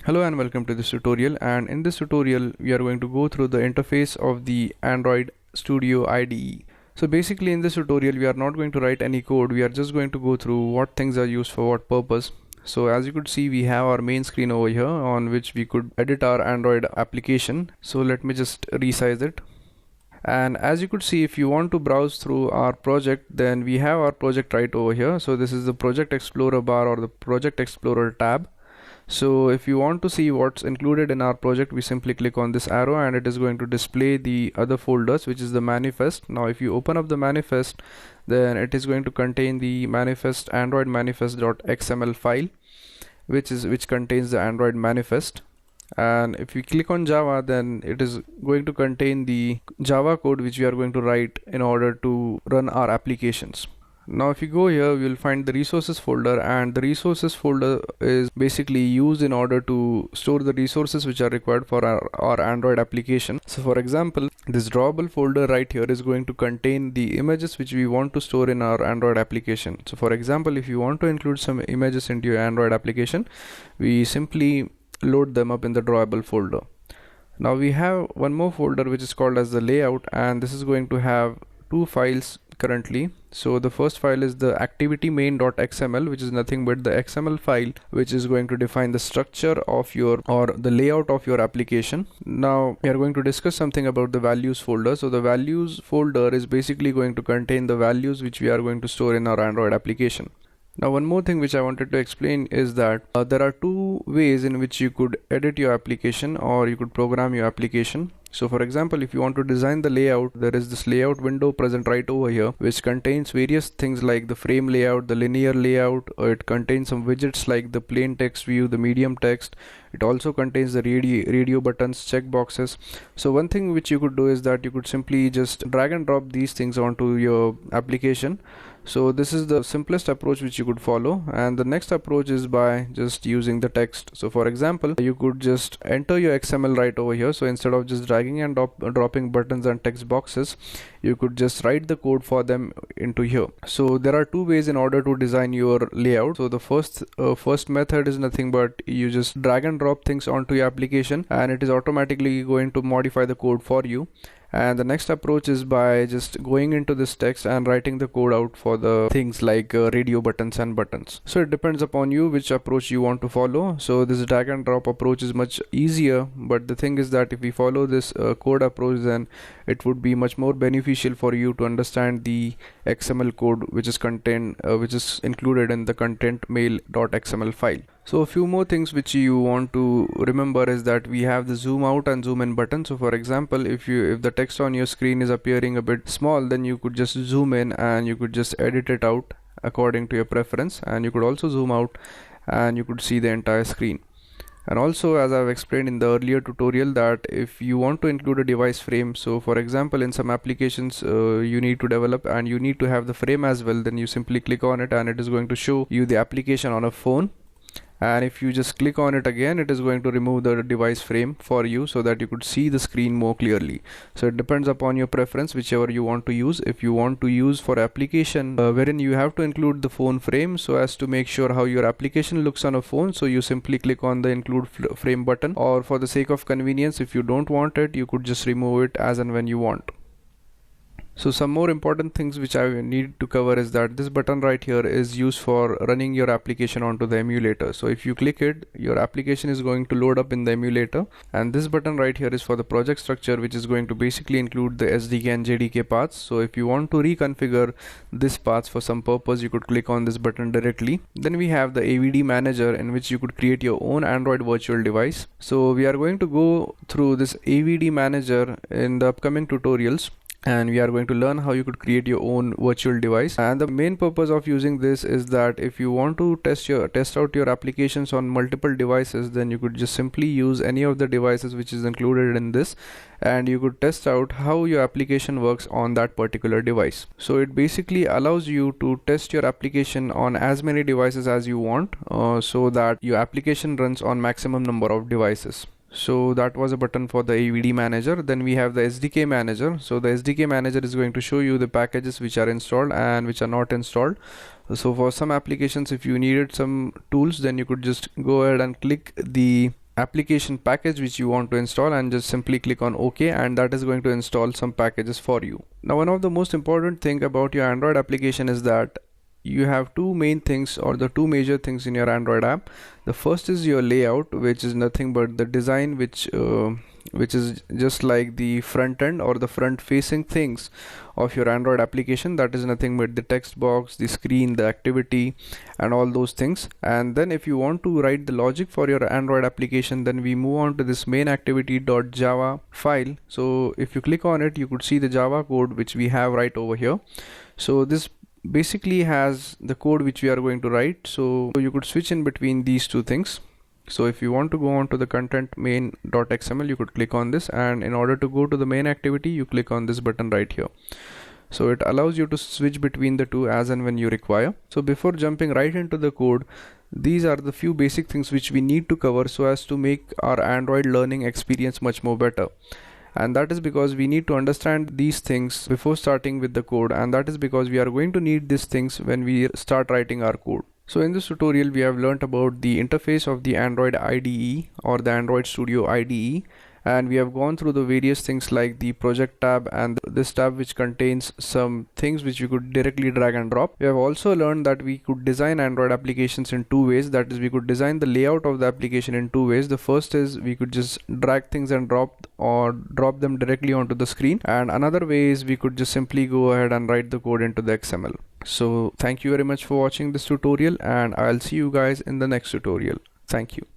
Hello and welcome to this tutorial, and in this tutorial we are going to go through the interface of the Android Studio IDE. So basically in this tutorial we are not going to write any code, we are just going to go through what things are used for what purpose. So as you could see, we have our main screen over here on which we could edit our Android application. So let me just resize it. And as you could see, if you want to browse through our project, then we have our project right over here. So this is the Project Explorer bar or the Project Explorer tab. So if you want to see what's included in our project, we simply click on this arrow and it is going to display the other folders, which is the manifest. Now if you open up the manifest, then it is going to contain the manifest Android manifest.xml file, which contains the Android manifest. And if we click on Java, then it is going to contain the Java code which we are going to write in order to run our applications. Now if you go here, we will find the resources folder, and the resources folder is basically used in order to store the resources which are required for our Android application. So for example, this drawable folder right here is going to contain the images which we want to store in our Android application. So for example, if you want to include some images into your Android application, we simply load them up in the drawable folder. Now we have one more folder which is called as the layout, and this is going to have two files currently. So the first file is the activity main.xml, which is nothing but the XML file which is going to define the structure of your or the layout of your application. Now we are going to discuss something about the values folder. So the values folder is basically going to contain the values which we are going to store in our Android application. Now one more thing which I wanted to explain is that there are two ways in which you could edit your application or you could program your application. So for example, if you want to design the layout, there is this layout window present right over here which contains various things like the frame layout, the linear layout, or it contains some widgets like the plain text view, the medium text. It also contains the radio buttons, checkboxes. So one thing which you could do is that you could simply just drag and drop these things onto your application. So this is the simplest approach which you could follow, and the next approach is by just using the text. So for example, you could just enter your XML right over here. So instead of just dragging and dropping buttons and text boxes, you could just write the code for them into here. So there are two ways in order to design your layout. So the first method is nothing but you just drag and drop things onto your application and it is automatically going to modify the code for you. And the next approach is by just going into this text and writing the code out for the things like radio buttons and buttons. So it depends upon you which approach you want to follow. So this drag and drop approach is much easier, but the thing is that if we follow this code approach, then it would be much more beneficial for you to understand the XML code which is included in the content mail.xml file. So a few more things which you want to remember is that we have the zoom out and zoom in button. So for example, if the text on your screen is appearing a bit small, then you could just zoom in and you could just edit it out according to your preference, and you could also zoom out and you could see the entire screen. And also, as I've explained in the earlier tutorial, that if you want to include a device frame, so for example in some applications you need to develop and you need to have the frame as well, then you simply click on it and it is going to show you the application on a phone. And if you just click on it again, it is going to remove the device frame for you so that you could see the screen more clearly. So it depends upon your preference, whichever you want to use. If you want to use for application wherein you have to include the phone frame so as to make sure how your application looks on a phone, so you simply click on the include frame button, or for the sake of convenience, if you don't want it, you could just remove it as and when you want. So some more important things which I need to cover is that this button right here is used for running your application onto the emulator. So if you click it, your application is going to load up in the emulator, and this button right here is for the project structure, which is going to basically include the SDK and JDK paths. So if you want to reconfigure this paths for some purpose, you could click on this button directly. Then we have the AVD manager, in which you could create your own Android virtual device. So we are going to go through this AVD manager in the upcoming tutorials, and we are going to learn how you could create your own virtual device. And the main purpose of using this is that if you want to test out your applications on multiple devices, then you could just simply use any of the devices which is included in this, and you could test out how your application works on that particular device. So it basically allows you to test your application on as many devices as you want, so that your application runs on maximum number of devices. So that was a button for the AVD manager. Then we have the SDK manager. So the SDK manager is going to show you the packages which are installed and which are not installed. So for some applications, if you needed some tools, then you could just go ahead and click the application package which you want to install, and just simply click on OK, and that is going to install some packages for you. Now, one of the most important thing about your Android application is that you have two main things, or the two major things in your Android app. The first is your layout, which is nothing but the design which is just like the front end or the front facing things of your Android application. That is nothing but the text box, the screen, the activity, and all those things. And then if you want to write the logic for your Android application, then we move on to this main activity.java file. So if you click on it, you could see the Java code which we have right over here. So this basically has the code which we are going to write. So you could switch in between these two things. So if you want to go on to the content main.xml, you could click on this, and in order to go to the main activity, you click on this button right here. So it allows you to switch between the two as and when you require. So before jumping right into the code, these are the few basic things which we need to cover so as to make our Android learning experience much more better. And that is because we need to understand these things before starting with the code, and that is because we are going to need these things when we start writing our code. So in this tutorial, we have learnt about the interface of the Android IDE or the Android Studio IDE, and we have gone through the various things like the project tab and this tab which contains some things which we could directly drag and drop. We have also learned that we could design Android applications in two ways. That is, we could design the layout of the application in two ways. The first is we could just drag things and drop them directly onto the screen, and another way is we could just simply go ahead and write the code into the XML. So thank you very much for watching this tutorial, and I'll see you guys in the next tutorial. Thank you.